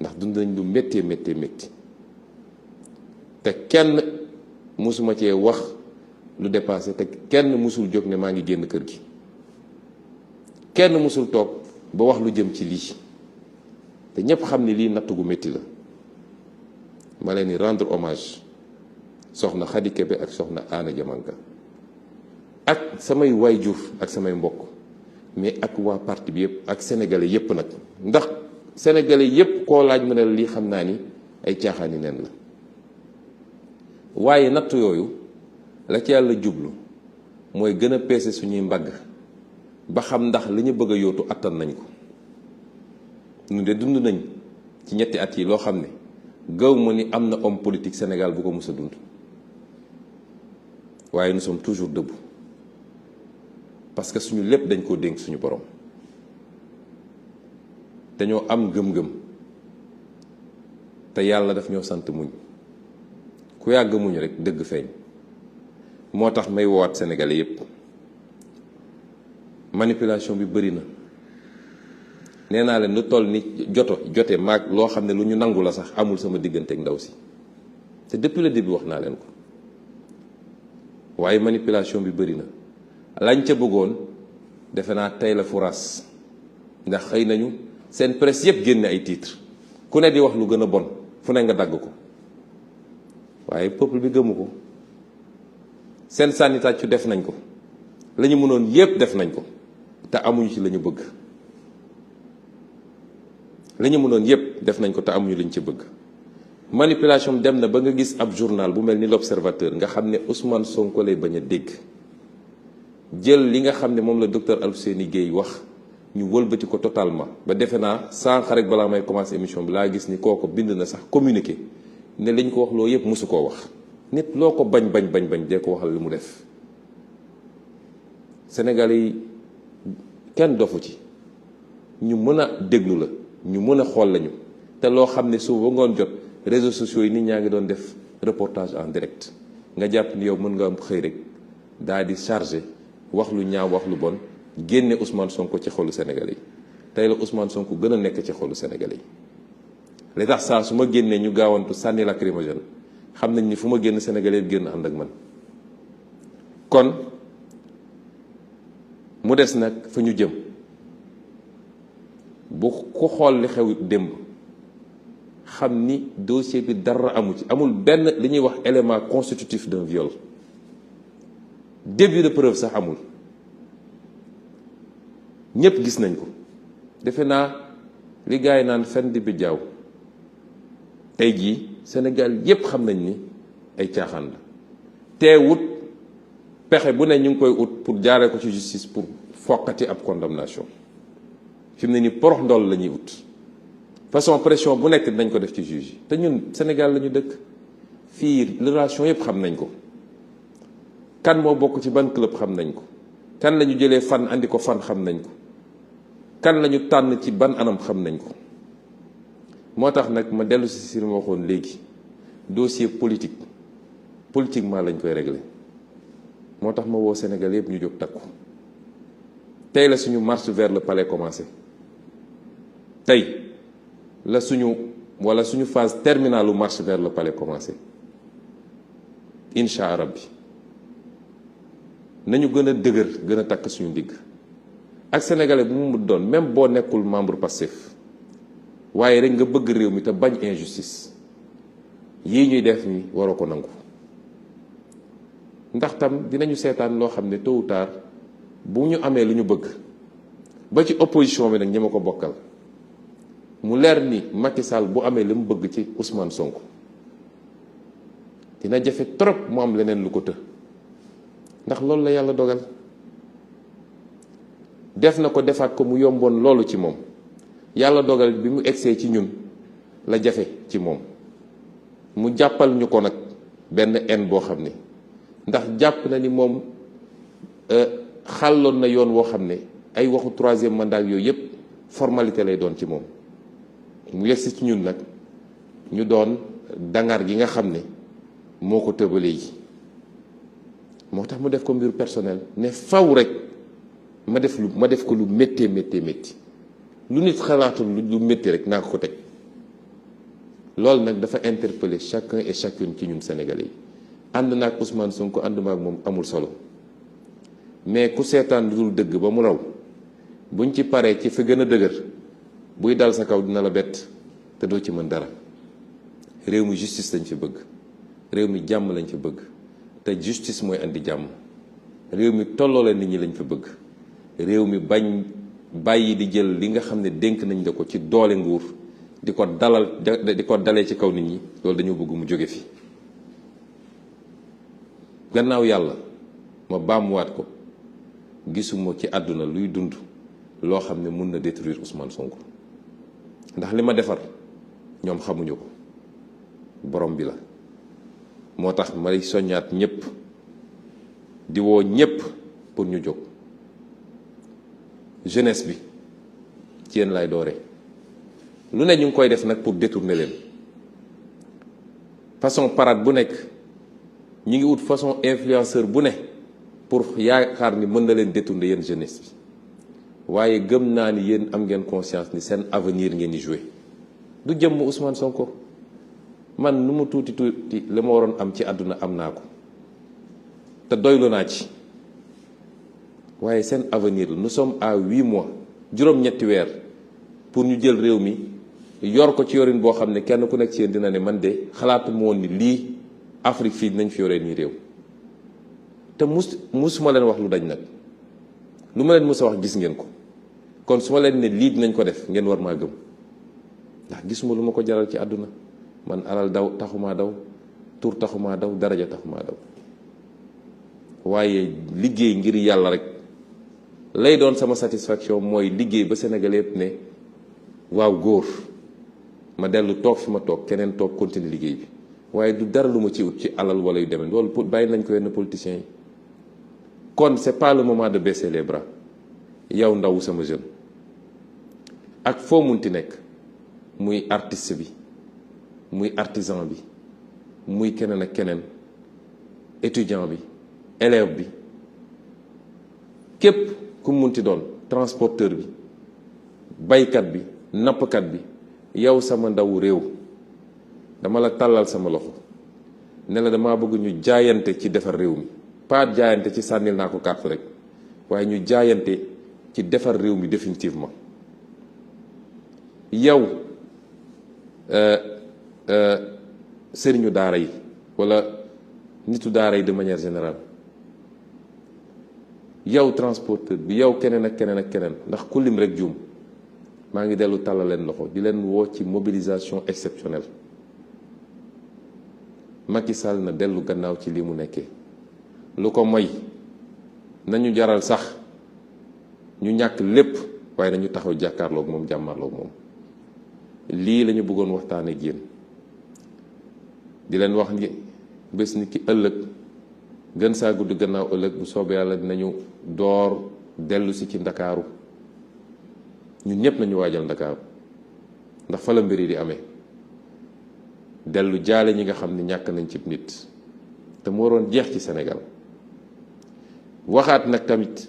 ndax dund nañ lu méttee méttee métti te kenn musuma cee wax lu dépassé te kenn musul jóg ne maa ngi génn kër gi kenn musul toog ba wax lu jëm ci lii te ñépp xam ni lii natt gu métti la ma leen di rendre hommage soxna Khady Kébé ak soxna Anna Diamanka ak samay waajur ak samay mbokk mais ak waa parti bi yëpp ak sénégalais yëpp nag ndax sénégalais yëpp koo laaj mu ne lii xam naa ni ay caaxaani neen la waaye natt yooyu la ci yàlla jublu mooy gën a peese suñuy mbagg ba xam ndax li ñu bëgg a yóotu attan nañ ko ñu de dund nañ ci ñetti at yi loo xam ne gaw ma ni am na homme politique Sénégal bu ko mës a dund waaye nous sommes toujours debout parce que suñu lépp dañ koo dénk suñu borom dañoo am gëm-gëm te yàlla daf ñoo sant muñ ku yàgg muñ rek dëgg feeñ moo tax may woowaat sénégalais yépp manipulation bi bëri na nee naa leen lu toll ni jote maag loo xam ne lu ñu nangu la sax amul sama diggante ak ndaw si te depuis le début wax naa leen ko waaye manipulation bi bëri na lañ ca bëggoon defe naa tey la furaas ndax xëy nañu seen presse yépp génne ay titres ku ne di wax lu gën a bon fu ne nga dagg ko waaye peuple bi gëmu ko seen sànni tàccu def nañ ko la ñu mënoon yépp def nañ ko te amuñu ci la ñu bëgg la ñu mënoon yépp def nañ ko te amuñu lañ ci bëgg manipulation dem na ba nga gis ab journal bu mel ni l'Observateur nga xam ne Ousmane Sonko lay bañ a dégg jël li nga xam ne moom la docteur Alfousseyni Guèye wax ñu wëlbati ko totalement ba defe naa sànq rek balaa may commencer émission bi laa gis ni kooko bind na sax communiqué ne liñ ko wax loo yépp mosu koo wax nit loo ko bañ dee ko waxal li mu def Sénégalais yi kenn dofu ci ñu mën a déglu la ñu mën a xool lañu te loo xam ne suba ngoon jot réseaux sociaux yi nit ñaa ngi doon def reportage en direct nga jàpp ni yow mën nga am xëy rek daal di chargé wax lu ñaaw wax lu bon génne Ousmane Sonko ci xolu Sénégalais yi tey la Ousmane Sonko gën a nekk ci xolu Sénégalais yi li tax saa su ma génnee ñu gaawantu sànni lacrymogène xam nañ ni fu ma génn Sénégalais yi génn ànd ak man kon mu des nag fa ñu jëm bu ko xool li xew démb xam ni dossier bi dara amu ci amul benn li ñuy wax élément constitutif d'un viol début de preuve sax amul ñépp gis nañ ko defe naa li gars yi naan fen di bi jaaw tey jii Sénégal yépp xam nañ ni ay caaxaan la teewut pexe bu ne ñu ngi koy ut pour jaaree ko ci justice pour foqati ab condamnation fi mu ne ni porox ndool la ñuy ut façon pression bu nekk dinañ ko def ci juge yi te ñun Sénégal la ñu dëkk fii relation yépp xam nañ ko kan moo bokk ci ban club xam nañ ko kan la ñu jëlee fan andi ko fan xam nañ ko kan la ñu tànn ci ban anam xam nañ ko moo tax nag ma dellu si li ma waxoon léegi dossier politiquement lañ koy régler moo tax ma woo Sénégal yëpp ñu jóg takku tey la suñu marche vers le palais commencé tey la suñu phase terminale u marche vers le palais commencé incha allah bi nañu gën a dëgër gën a takk suñu ndigg ak sénégalais bu mu doon même boo nekkul membre Pastef waaye rek nga bëgg réew mi te bañ injustice yii ñuy def ni waroo ko nangu ndax tam dinañu seetaan loo xam ne tôt ou tard bu ñu amee lu ñu bëgg ba ci opposition bi nag ñi ma ko bokkal mu leer ni Macky Sall bu amee li mu bëgg ci Ousmane Sonko dina jafe trop mu am leneen lu ko të ndax loolu la yàlla dogal def na ko defaat ko mu yomboon loolu ci moom yàlla dogal bi mu egsee ci ñun la jafe ci moom mu jàppal ñu ko nag benn en boo xam ne ndax jàpp na ni moom xàlloon na yoon woo xam ne ay waxu troisième mandat yooyu yëpp formalité lay doon ci moom mu yegsi ci ñun nag ñu doon dangar gi nga xam ne moo ko tëbalee yi moo tax mu def ko mbir personnel ne faw rek ma def ko lu méttee métti lu nit xalaatul lu métti rek naa ko teg loolu nag dafa interpeller chacun et chacune ci ñun Sénégalais yi. ànd naag Ousmane Sonko ànduma ak moom amul solo mais ku seetaan lu dul dëgg ba mu raw buñ ci paree ci fi gën a dëgër buy dal sa kaw dina la bett te doo ci mën dara. réew mi justice lañ fi bëgg, réew mi jàmm lañ fi bëgg te justice mooy andi jàmm. réew mi tolloole nit ñi lañ fi bëgg, réew mi bañ bàyyi di jël li nga xam ne dénk nañ la ko ci doole nguur di ko dalee ci kaw nit ñi. loolu dañoo bëgg mu jóge fi. gannaaw yàlla ma baamuwaat ko, gisuma ci àdduna luy dund loo xam ne mun na détruire Ousmane Sonko ndax li ma defar ñoom xamuñu ko, borom bi la. moo tax may soññaat ñëpp di woo ñëpp pour ñu jóg. jeunesse bi ci yéen lay doore. lu ne ñu ngi koy def nag pour détourner leen façon parade bu nekk. ñi ngi wut façon influenceur bu ne pour yaakaar ni mën na leen détourner yéen jeunesse bi waaye gëm naa ni yéen am ngeen conscience ni seen avenir ngeen di jouer. du jëmm Ousmane Sonko, man nu mu tuuti tuuti li ma waroon am ci àdduna am naa ko te doylu naa ci waaye seen avenir la. nous sommes à 8 mois, juróom-ñetti weer pour ñu jël réew mi yor ko ci yorin boo xam ne kenn ku nekk ci yéen dina ne man de xalaatuma woon ni lii Afrique fii nañ fi yoree nii réew te musuma leen wax lu dañ nag. lu ma leen mus a wax gis ngeen ko, kon su ma leen ne lii dinañ ko def ngeen war maa gëm ndax gisuma lu ma ko jaral ci àdduna. man alal taxumaa daw, tur taxumaa daw, daraja taxumaa daw, waaye liggéey ngir yàlla rek lay doon sama satisfaction. mooy liggéey ba Sénégalais yëpp ne waaw góor, ma dellu toog fi ma toog, keneen toog continuer liggéey bi. waaye du dara lu ma ci ut ci alal wala yu demee loolu bàyyi nañ ko yenn politiciens yi. kon c'est pas le moment de baisser les bras. yow ndaw sama jeune ak foo munti nekk, muy artiste bi, muy artisan bi, muy keneen ak keneen, étudiant bi, élève bi, képp ku munti doon, transporteur bi, baykat bi, nappkat bi, yow sama ndaw réew, dama la tàllal sama loxo ne la damaa bëgg ñu jaayante ci defar réew mi. pas jaayante ci sànnil naa ko carte rek, waaye ñu jaayante ci defar réew mi définitivement. yow sëriñu daara yi wala nitu daara yi de manière générale, yow transporteur bi, yow keneen ak keneen ak keneen, ndax ku lim rek juum. maa ngi dellu tàllal leen loxo di leen woo ci mobilisation exceptionnelle. Macky Sall na dellu gannaaw ci lii mu nekkee. lu ko moy nañu jaral sax ñu ñàkk lépp waaye nañu taxaw jàkkaarloog moom, jàmmarloog moom. lii lañu bëggoon waxtaane ak yéen di leen wax ni bés ni ki ëllëg gën saa gudd gannaaw ëllëg bu soobee yàlla dinañu door dellu si ci ndakaaru. ñun ñëpp nañu waajal ndakaaru ndax fa la mbir yi di amee. dellu jaale ñi nga xam ne ñàkk nañ ci nit te mu waroon jeex ci Sénégal. waxaat nag tamit